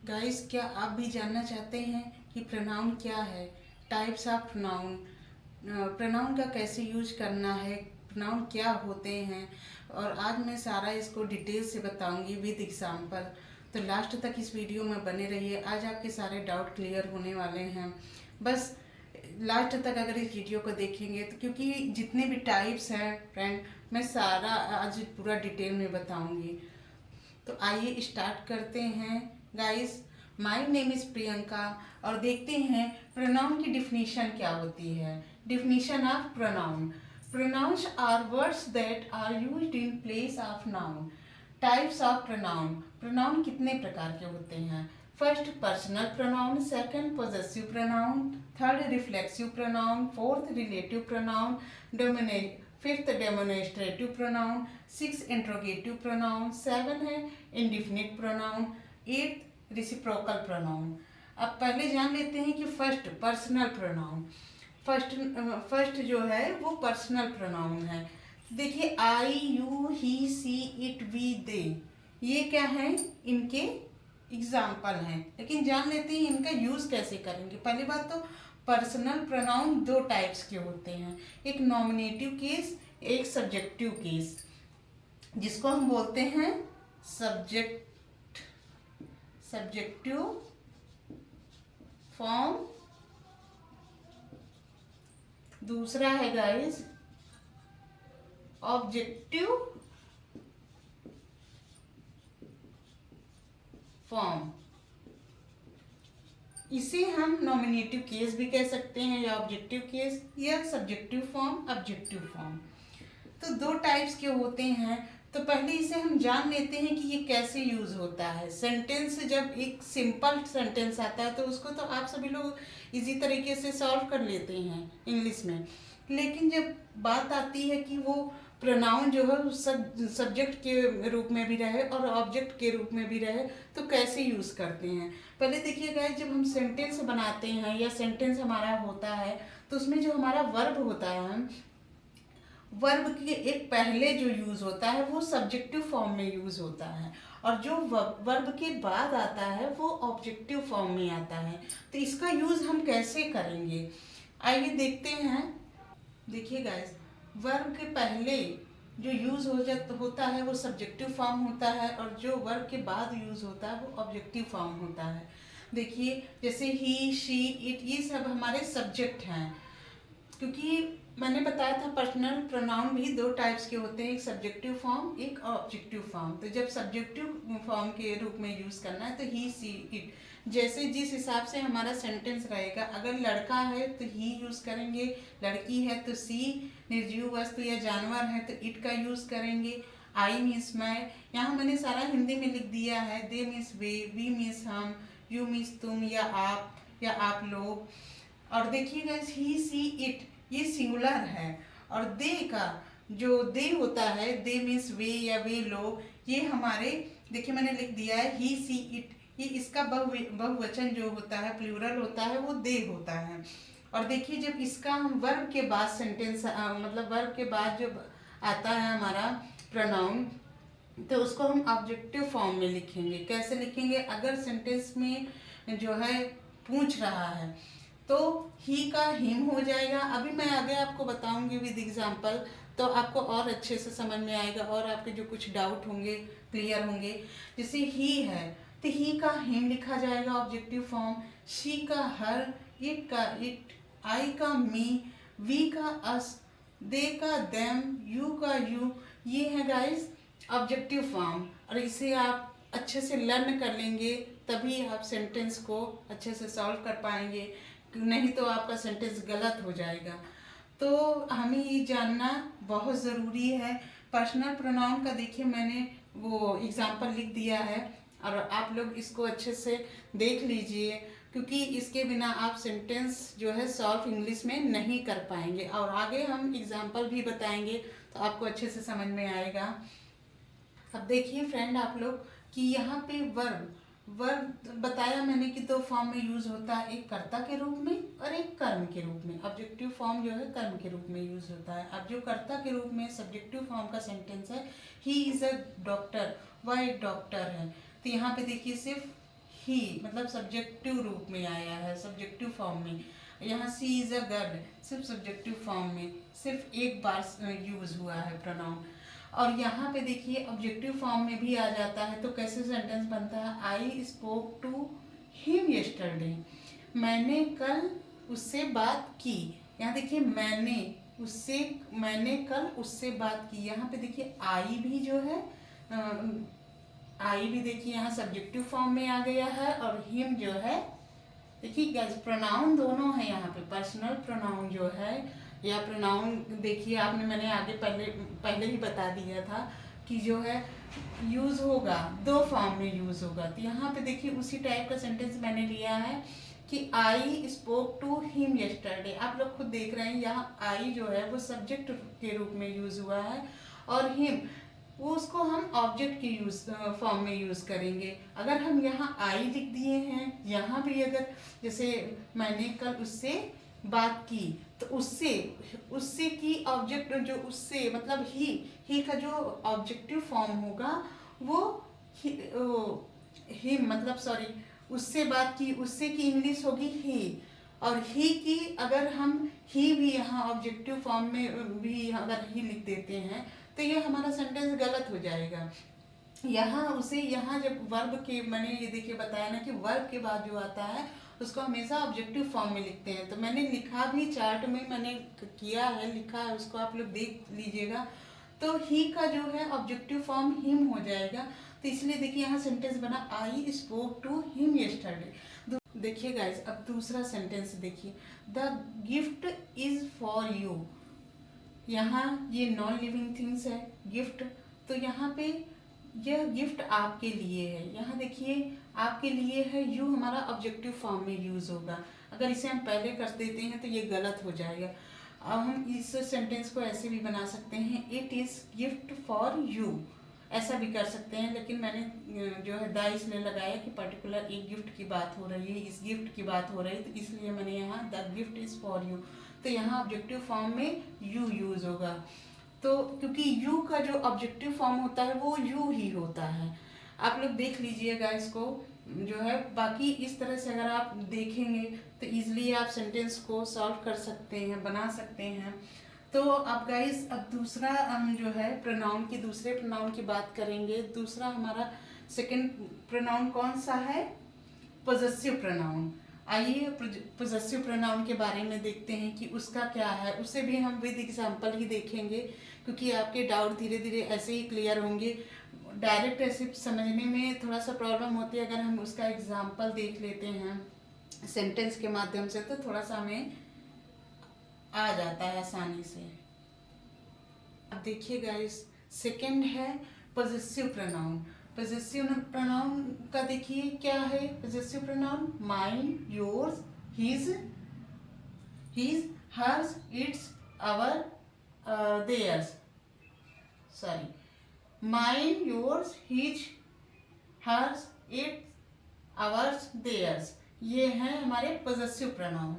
Guys, क्या आप भी जानना चाहते हैं कि प्रोनाउन क्या है, टाइप्स ऑफ प्रोनाउन, प्रोनाउन का कैसे यूज करना है, प्रोनाउन क्या होते हैं। और आज मैं सारा इसको डिटेल से बताऊंगी विद एग्जांपल। तो लास्ट तक इस वीडियो में बने रहिए। आज आपके सारे डाउट क्लियर होने वाले हैं। बस लास्ट तक अगर इस वीडियो को देखेंगे तो, क्योंकि जितने भी टाइप्स हैं फ्रेंड, मैं सारा आज पूरा डिटेल में बताऊंगी। तो आइए स्टार्ट करते हैं guys. My name is Priyanka और देखते हैं प्रोनाउन की डिफिनीशन क्या होती है। Definition of pronoun: pronouns are words that are used in place of noun. Types of pronoun: pronoun कितने प्रकार के होते हैं? First, personal pronoun. Second, possessive pronoun. Third, reflexive pronoun. Fourth, relative pronoun. Fifth, demonstrative pronoun. Six, interrogative pronoun. Seven है indefinite pronoun. Eight, reciprocal pronoun. अब पहले जान लेते हैं कि फर्स्ट, पर्सनल प्रोनाउन। फर्स्ट जो है वो पर्सनल प्रोनाउन है। देखिए, I, you, he, she, it, we, they, ये क्या है? इनके एग्जाम्पल हैं। लेकिन जान लेते हैं इनका यूज कैसे करेंगे। पहली बात तो, पर्सनल प्रोनाउन दो टाइप्स के होते हैं, एक नॉमिनेटिव केस, एक सब्जेक्टिव केस, जिसको हम बोलते हैं सब्जेक्टिव फॉर्म। दूसरा है गाइस ऑब्जेक्टिव फॉर्म। इसे हम नॉमिनेटिव केस भी कह सकते हैं, या ऑब्जेक्टिव केस, या सब्जेक्टिव फॉर्म, ऑब्जेक्टिव फॉर्म। तो दो टाइप्स के होते हैं। तो पहले इसे हम जान लेते हैं कि ये कैसे यूज होता है। सेंटेंस, जब एक सिंपल सेंटेंस आता है तो उसको तो आप सभी लोग इजी तरीके से सॉल्व कर लेते हैं इंग्लिश में। लेकिन जब बात आती है कि वो प्रोनाउन जो है सब्जेक्ट के रूप में भी रहे और ऑब्जेक्ट के रूप में भी रहे, तो कैसे यूज करते हैं। पहले देखिए गाइस, जब हम सेंटेंस बनाते हैं या सेंटेंस हमारा होता है तो उसमें जो हमारा वर्ब होता है, वर्ब के एक पहले जो यूज होता है वो सब्जेक्टिव फॉर्म में यूज होता है, और जो वर्ब के बाद आता है वो ऑब्जेक्टिव फॉर्म में आता है। तो इसका यूज हम कैसे करेंगे, आइए देखते हैं। देखिए गाइस, वर्ब के पहले जो यूज होता है वो सब्जेक्टिव फॉर्म होता है, और जो वर्ब के बाद यूज होता है वो ऑब्जेक्टिव फॉर्म होता है। देखिए, जैसे ही, शी, इट, ये सब हमारे सब्जेक्ट हैं। क्योंकि मैंने बताया था पर्सनल प्रोनाउन भी दो टाइप्स के होते हैं, एक सब्जेक्टिव फॉर्म, एक ऑब्जेक्टिव फॉर्म। तो जब सब्जेक्टिव फॉर्म के रूप में यूज करना है तो ही, सी, इट, जैसे जिस हिसाब से हमारा सेंटेंस रहेगा। अगर लड़का है तो ही यूज करेंगे, लड़की है तो सी, निर्जीव वस्तु या जानवर है तो इट का यूज करेंगे। आई मीन्स मैं, यहाँ मैंने सारा हिंदी में लिख दिया है। They means we, we means हम, यू मीन्स तुम या आप लोग। और देखिएगा, ही, सी, इट, ये सिंगुलर है। और दे का जो दे होता है, दे मीन्स वे या वे लोग, ये हमारे, देखिए मैंने लिख दिया है ही, सी, इट, ये इसका बहुवचन जो होता है, प्लूरल होता है, वो दे होता है। और देखिए, जब इसका हम वर्ब के बाद सेंटेंस मतलब वर्ब के बाद जब आता है हमारा प्रोनाउन, तो उसको हम ऑब्जेक्टिव फॉर्म में लिखेंगे। कैसे लिखेंगे? अगर सेंटेंस में जो है पूछ रहा है तो ही का हिम हो जाएगा। अभी मैं आगे आपको बताऊंगी विद एग्जांपल, तो आपको और अच्छे से समझ में आएगा और आपके जो कुछ डाउट होंगे क्लियर होंगे। जैसे ही है तो ही का हिम लिखा जाएगा ऑब्जेक्टिव फॉर्म, शी का हर, इट का इट, आई का मी, वी का अस, दे का देम, यू का यू, ये है गाइस ऑब्जेक्टिव फॉर्म। और इसे आप अच्छे से लर्न कर लेंगे तभी आप सेंटेंस को अच्छे से सॉल्व कर पाएंगे, नहीं तो आपका सेंटेंस गलत हो जाएगा। तो हमें ये जानना बहुत ज़रूरी है। पर्सनल प्रोनाउन का देखिए मैंने वो एग्जाम्पल लिख दिया है, और आप लोग इसको अच्छे से देख लीजिए, क्योंकि इसके बिना आप सेंटेंस जो है सॉल्व इंग्लिश में नहीं कर पाएंगे। और आगे हम एग्जाम्पल भी बताएंगे तो आपको अच्छे से समझ में आएगा। अब देखिए फ्रेंड आप लोग कि यहाँ पे वर्ब बताया मैंने कि दो फॉर्म में यूज होता है, एक कर्ता के रूप में और एक कर्म के रूप में। ऑब्जेक्टिव फॉर्म जो है कर्म के रूप में यूज होता है। अब जो कर्ता के रूप में सब्जेक्टिव फॉर्म का सेंटेंस है, ही इज अ डॉक्टर, वह एक डॉक्टर है। तो यहाँ पे देखिए सिर्फ ही मतलब सब्जेक्टिव रूप में आया है, सब्जेक्टिव फॉर्म में। यहाँ सी इज अ गर्ल सिर्फ सब्जेक्टिव फॉर्म में सिर्फ एक बार यूज हुआ है प्रोनाउन। और यहाँ पे देखिए ऑब्जेक्टिव फॉर्म में भी आ जाता है, तो कैसे सेंटेंस बनता है, I spoke to him yesterday, मैंने कल उससे बात की। यहाँ देखिए मैंने कल उससे बात की। यहाँ पे देखिए आई भी जो है आई भी देखिए यहाँ सब्जेक्टिव फॉर्म में आ गया है, और हिम जो है देखिए गाइस प्रोनाउन दोनों है यहाँ पे। पर्सनल प्रोनाउन जो है या प्रोनाउन देखिए आपने मैंने आगे पहले ही बता दिया था कि जो है यूज होगा दो फॉर्म में यूज होगा। तो यहाँ पे देखिए उसी टाइप का सेंटेंस मैंने लिया है कि I spoke to him yesterday. आप लोग खुद देख रहे हैं यहाँ आई जो है वो सब्जेक्ट के रूप में यूज हुआ है, और हिम वो उसको हम ऑब्जेक्ट के यूज फॉर्म में यूज करेंगे। अगर हम यहाँ आई लिख दिए हैं, यहाँ भी अगर जैसे मैंने कल उससे बात की, तो उससे की ऑब्जेक्ट जो उससे मतलब ही का जो ऑब्जेक्टिव फॉर्म होगा वो ही मतलब सॉरी उससे बात की, उससे की इंग्लिश होगी ही। और ही की अगर हम ही भी यहाँ ऑब्जेक्टिव फॉर्म में भी अगर ही लिख देते हैं तो ये हमारा सेंटेंस गलत हो जाएगा। यहाँ जब वर्ब के मैंने ये देखिए बताया ना कि वर्ब के बाद जो आता है उसको हमेशा ऑब्जेक्टिव फॉर्म में लिखते हैं। तो मैंने लिखा भी चार्ट में मैंने किया है, लिखा है, उसको आप लोग देख लीजिएगा। तो ही का जो है ऑब्जेक्टिव फॉर्म हिम हो जाएगा। तो इसलिए देखिए यहाँ सेंटेंस बना I spoke to him yesterday. देखिए गाइस अब दूसरा सेंटेंस देखिए, the gift is for you. यहाँ ये नॉन लिविंग थिंग्स है गिफ्ट, तो यहाँ पे यह गिफ्ट आपके लिए है। यहाँ देखिए आपके लिए है, यू हमारा ऑब्जेक्टिव फॉर्म में यूज होगा। अगर इसे हम पहले कर देते हैं तो ये गलत हो जाएगा। अब हम इस सेंटेंस को ऐसे भी बना सकते हैं, it is gift for you, ऐसा भी कर सकते हैं। लेकिन मैंने जो है द इसलिए लगाया कि पर्टिकुलर एक गिफ्ट की बात हो रही है, इस गिफ्ट की बात हो रही है, तो इसलिए मैंने यहाँ the gift is for you. तो यहाँ ऑब्जेक्टिव फॉर्म में यू यूज होगा। तो क्योंकि यू का जो ऑब्जेक्टिव फॉर्म होता है वो यू ही होता है। आप लोग देख लीजिएगा इसको जो है। बाकी इस तरह से अगर आप देखेंगे तो इजीली आप सेंटेंस को सॉल्व कर सकते हैं, बना सकते हैं। तो अब गाइस अब दूसरा हम जो है प्रोनाउन की दूसरे प्रोनाउन की बात करेंगे। दूसरा हमारा सेकंड प्रोनाउन कौन सा है, पोजेसिव प्रोनाउन। आइए पोजेसिव प्रोनाउन के बारे में देखते हैं कि उसका क्या है। उसे भी हम विद एग्जांपल ही देखेंगे क्योंकि आपके डाउट धीरे धीरे ऐसे ही क्लियर होंगे। डायरेक्ट ऐसे समझने में थोड़ा सा प्रॉब्लम होती है, अगर हम उसका एग्जांपल देख लेते हैं सेंटेंस के माध्यम से तो थोड़ा सा हमें आ जाता है आसानी से। अब देखिए गाइस सेकंड है पोजेसिव प्रोनाउन। पोजेसिव प्रोनाउन का देखिए क्या है possessive pronoun, mine, yours, his, hers, its, our, theirs, sorry mine, yours, his, hers, its, ours, theirs, ये हैं हमारे पोजेसिव प्रोनाउन।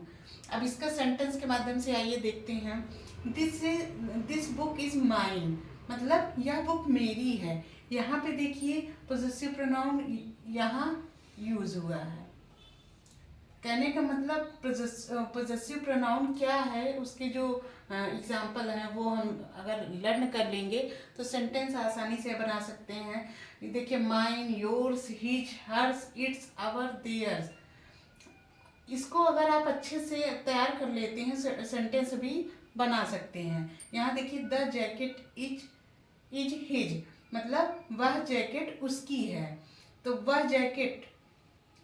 अब इसका सेंटेंस के माध्यम से आइए देखते हैं। दिस बुक इज माइन, मतलब यह बुक मेरी है। यहाँ पे देखिए पोजेसिव प्रोनाउन यहाँ यूज हुआ है। कहने का मतलब पोजेसिव प्रोनाउन क्या है, उसके जो एग्जाम्पल हैं वो हम अगर लर्न कर लेंगे तो सेंटेंस आसानी से बना सकते हैं। देखिए mine, yours, his, hers, its, our, theirs, इसको अगर आप अच्छे से तैयार कर लेते हैं सेंटेंस भी बना सकते हैं। यहाँ देखिए द जैकेट इज हिज, मतलब वह जैकेट उसकी है। तो वह जैकेट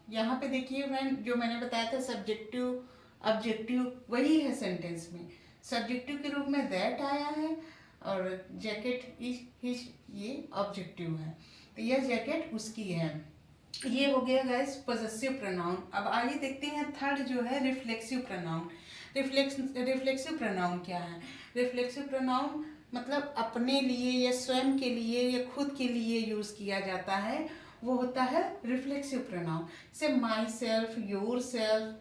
यहाँ पे देखिए मैंने बताया था सब्जेक्टिव ऑब्जेक्टिव वही है सेंटेंस में। सब्जेक्टिव के रूप में दैट आया है और जैकेट इज हिज ये ऑब्जेक्टिव है। तो यह जैकेट उसकी है। ये हो गया गाइस पोजेसिव प्रोनाउन। अब आइए देखते हैं थर्ड जो है रिफ्लेक्सिव प्रोनाउन। रिफ्लेक्सिव प्रोनाउन क्या है, रिफ्लेक्सिव प्रोनाउन मतलब अपने लिए या स्वयं के लिए या खुद के लिए यूज किया जाता है, वो होता है रिफ्लेक्सिव प्रोनाउन। जैसे myself, yourself,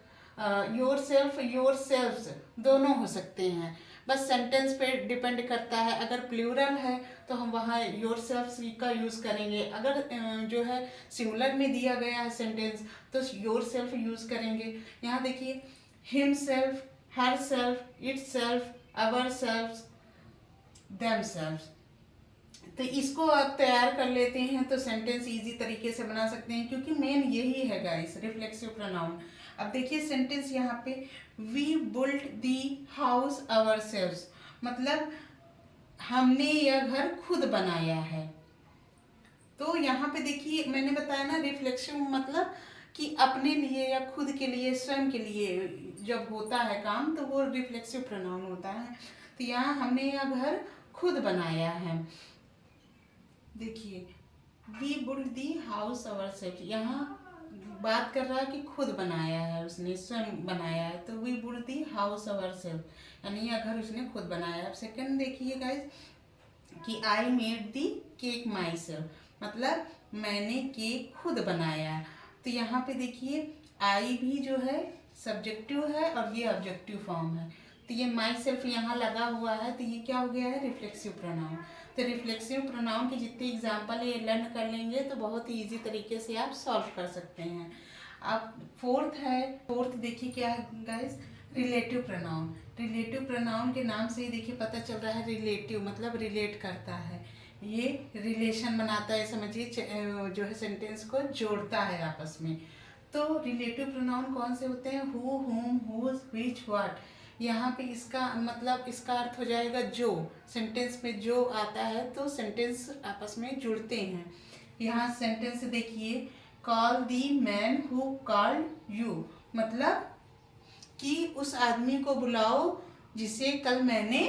yourself, yourselves दोनों हो सकते हैं। बस सेंटेंस पे डिपेंड करता है। अगर प्लूरल है तो हम वहाँ योरसेल्फ का यूज़ करेंगे। अगर जो है सिंगुलर में दिया गया है सेंटेंस तो योरसेल्फ यूज़ करेंगे। यहाँ देखिए himself, herself, itself, ourself, themselves. तो इसको आप तैयार कर लेते हैं तो सेंटेंस इजी तरीके से बना सकते हैं, क्योंकि मेन यही है गाइस रिफ्लेक्सिव प्रोनाउन। अब देखिए सेंटेंस यहाँ पे we built the house ourselves, मतलब हमने यह घर खुद बनाया है। तो यहाँ पे देखिए मैंने बताया ना रिफ्लेक्सिव मतलब कि अपने लिए या खुद के लिए, स्वयं के लिए जब होता है काम तो वो रिफ्लेक्सिव प्रोनाउन होता है। तो यहाँ हमने यह घर खुद बनाया है। देखिए we build the house ourself, यहाँ बात कर रहा है कि खुद बनाया है, उसने स्वयं बनाया है। तो we build the house ourself, यानी यह घर उसने खुद बनाया है। अब सेकंड देखिए गाइस कि I made the cake my self, मतलब मैंने केक खुद बनाया। तो यहाँ पे देखिए आई भी जो है सब्जेक्टिव है और ये ऑब्जेक्टिव फॉर्म है। तो ये माई सेल्फ यहाँ लगा हुआ है तो ये क्या हो गया है रिफ्लेक्सिव प्रोनाउन। तो रिफ्लेक्सिव प्रोनाउन के जितने एग्जाम्पल ये लर्न कर लेंगे तो बहुत ही ईजी तरीके से आप सॉल्व कर सकते हैं। अब फोर्थ देखिए क्या है guys, relative pronoun. Relative pronoun के नाम से ही देखिए पता चल रहा है रिलेटिव मतलब रिलेट करता है, ये रिलेशन बनाता है, समझिए जो है सेंटेंस को जोड़ता है आपस में। तो रिलेटिव प्रोनाउन कौन से होते हैं, हु, हुम, हुज, व्हिच, व्हाट। यहाँ पे इसका मतलब इसका अर्थ हो जाएगा जो, सेंटेंस में जो आता है तो सेंटेंस आपस में जुड़ते हैं। यहाँ सेंटेंस देखिए call the man who called you, मतलब कि उस आदमी को बुलाओ जिसे कल मैंने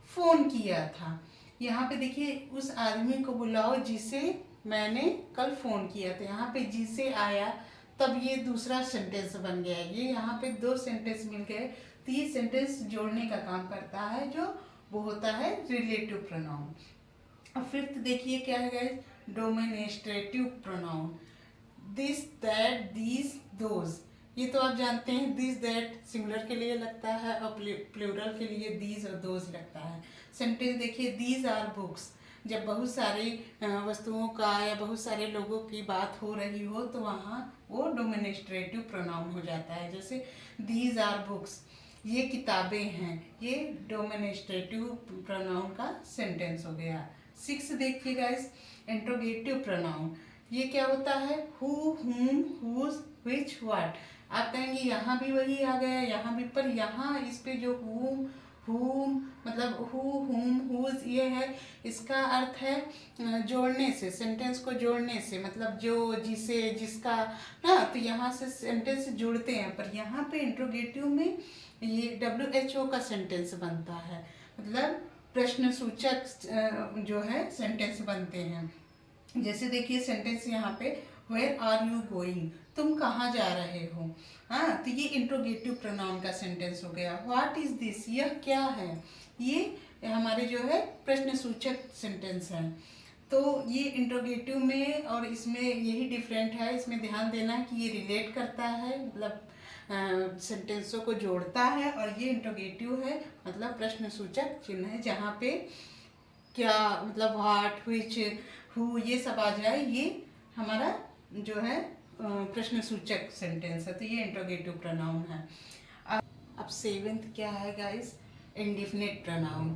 फोन किया था। यहाँ पे देखिए उस आदमी को बुलाओ जिसे मैंने कल फोन किया था, यहाँ पे जिसे आया तब ये दूसरा सेंटेंस बन गया। ये यहाँ पे दो सेंटेंस मिल गए तो ये सेंटेंस जोड़ने का काम करता है, जो वो होता है रिलेटिव प्रोनाउन। अब फिफ्थ देखिए क्या है guys, demonstrative pronoun. This, that, these, those. ये तो आप जानते हैं दिस दैट सिंगुलर के लिए लगता है और प्लूरल के लिए दीज और दोज लगता है। सेंटेंस देखिए दीज आर बुक्स, जब बहुत सारी वस्तुओं का या बहुत सारे लोगों की बात हो रही हो तो वहाँ वो डोमिनेस्ट्रेटिव प्रोनाउन हो जाता है। जैसे दीज आर बुक्स, ये किताबें हैं, ये डोमिनेस्ट्रेटिव प्रोनाउन का सेंटेंस हो गया। 6 देखिए गाइस, इंट्रोगेटिव प्रोनाउन। ये क्या होता है, हु, हुम, हुज, व्हिच, व्हाट। आप कहेंगे यहाँ भी वही आ गया, यहाँ भी, पर यहाँ इस पे जो हुम मतलब हु, हुम, हुज ये है, इसका अर्थ है जोड़ने से, सेंटेंस को जोड़ने से, मतलब जो, जिसे, जिसका ना। तो यहाँ से सेंटेंस जुड़ते हैं, पर यहाँ पे इंट्रोगेटिव में ये WHO का सेंटेंस बनता है, मतलब प्रश्नसूचक जो है सेंटेंस बनते हैं। जैसे देखिए सेंटेंस यहाँ पे वेयर आर यू गोइंग, तुम कहाँ जा रहे हो। हाँ, तो ये इंट्रोगेटिव प्रोनाउन का सेंटेंस हो गया। व्हाट इज दिस, यह क्या है, ये हमारे जो है प्रश्नसूचक सेंटेंस है। तो ये इंट्रोगेटिव में और इसमें यही डिफरेंट है, इसमें ध्यान देना कि ये रिलेट करता है, मतलब सेंटेंसों को जोड़ता है, और ये इंट्रोगेटिव है मतलब प्रश्नसूचक चिन्ह है, जहाँ पे क्या मतलब व्हाट, व्हिच, हु ये सब आ जाए, ये हमारा जो है प्रश्नसूचक सेंटेंस है। तो ये इंट्रोगेटिव प्रोनाउन है। अब 7th क्या है guys, indefinite pronoun.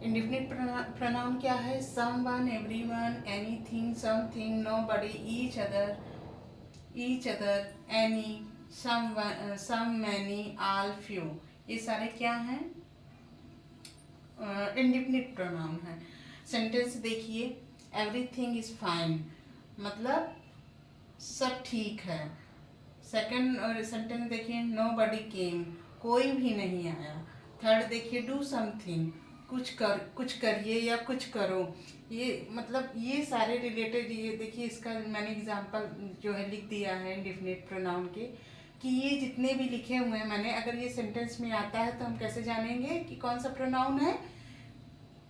Indefinite pronoun क्या है, someone, everyone, anything, something, nobody, each other, any, some, many, all, few. ये सारे क्या हैं, इंडेफिनिट प्रोनाउन है। सेंटेंस देखिए एवरीथिंग इज फाइन, मतलब सब ठीक है। सेकंड और सेंटेंस देखिए नोबडी केम, कोई भी नहीं आया। थर्ड देखिए डू समथिंग, कुछ करिए या कुछ करो। ये मतलब ये सारे रिलेटेड, ये देखिए इसका मैंने एग्जांपल जो है लिख दिया है इंडेफिनिट प्रोनाउन के, कि ये जितने भी लिखे हुए हैं मैंने, अगर ये सेंटेंस में आता है तो हम कैसे जानेंगे कि कौन सा प्रोनाउन है,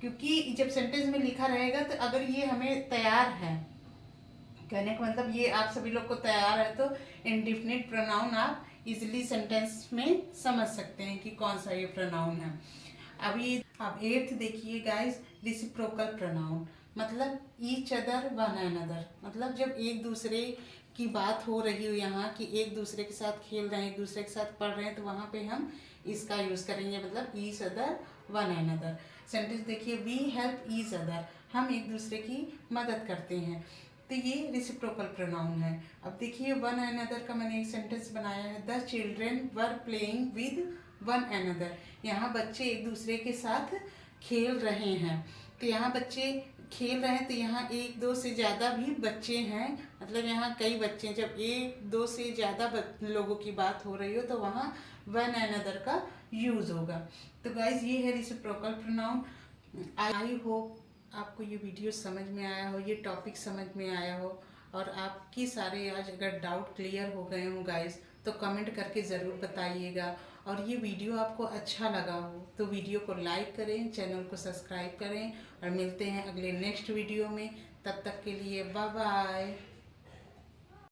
क्योंकि जब सेंटेंस में लिखा रहेगा तो अगर ये हमें तैयार है, कहने का मतलब ये आप सभी लोग को तैयार है, तो इंडेफिनिट प्रोनाउन आप इजीली सेंटेंस में समझ सकते हैं कि कौन सा ये प्रोनाउन है। अभी अब 8th देखिए गाइस, रिसिप्रोकल प्रोनाउन मतलब ईच अदर वन अनदर, मतलब जब एक दूसरे की बात हो रही हो यहाँ कि एक दूसरे के साथ खेल रहे हैं, एक दूसरे के साथ पढ़ रहे हैं, तो वहाँ पे हम इसका यूज़ करेंगे, मतलब each other one another. Sentence देखिए, वी हेल्प ईच अदर, हम एक दूसरे की मदद करते हैं, तो ये रिसिप्रोकल प्रोनाउन है। अब देखिए वन अनदर का मैंने एक सेंटेंस बनाया है, the children were playing with one another, यहाँ बच्चे एक दूसरे के साथ खेल रहे हैं। तो यहाँ बच्चे खेल रहे हैं, तो यहाँ एक दो से ज़्यादा भी बच्चे हैं, मतलब यहाँ कई बच्चे हैं। जब एक दो से ज़्यादा लोगों की बात हो रही हो तो वहाँ वन अनदर का यूज़ होगा। तो गाइज ये है रिसिप्रोकल प्रोनाउन। आई होप आपको ये वीडियो समझ में आया हो, ये टॉपिक समझ में आया हो, और आपकी सारे आज अगर डाउट क्लियर हो गए हों गाइस, तो कमेंट करके ज़रूर बताइएगा। और ये वीडियो आपको अच्छा लगा हो तो वीडियो को लाइक करें, चैनल को सब्सक्राइब करें, और मिलते हैं अगले नेक्स्ट वीडियो में। तब तक के लिए बाय बाय।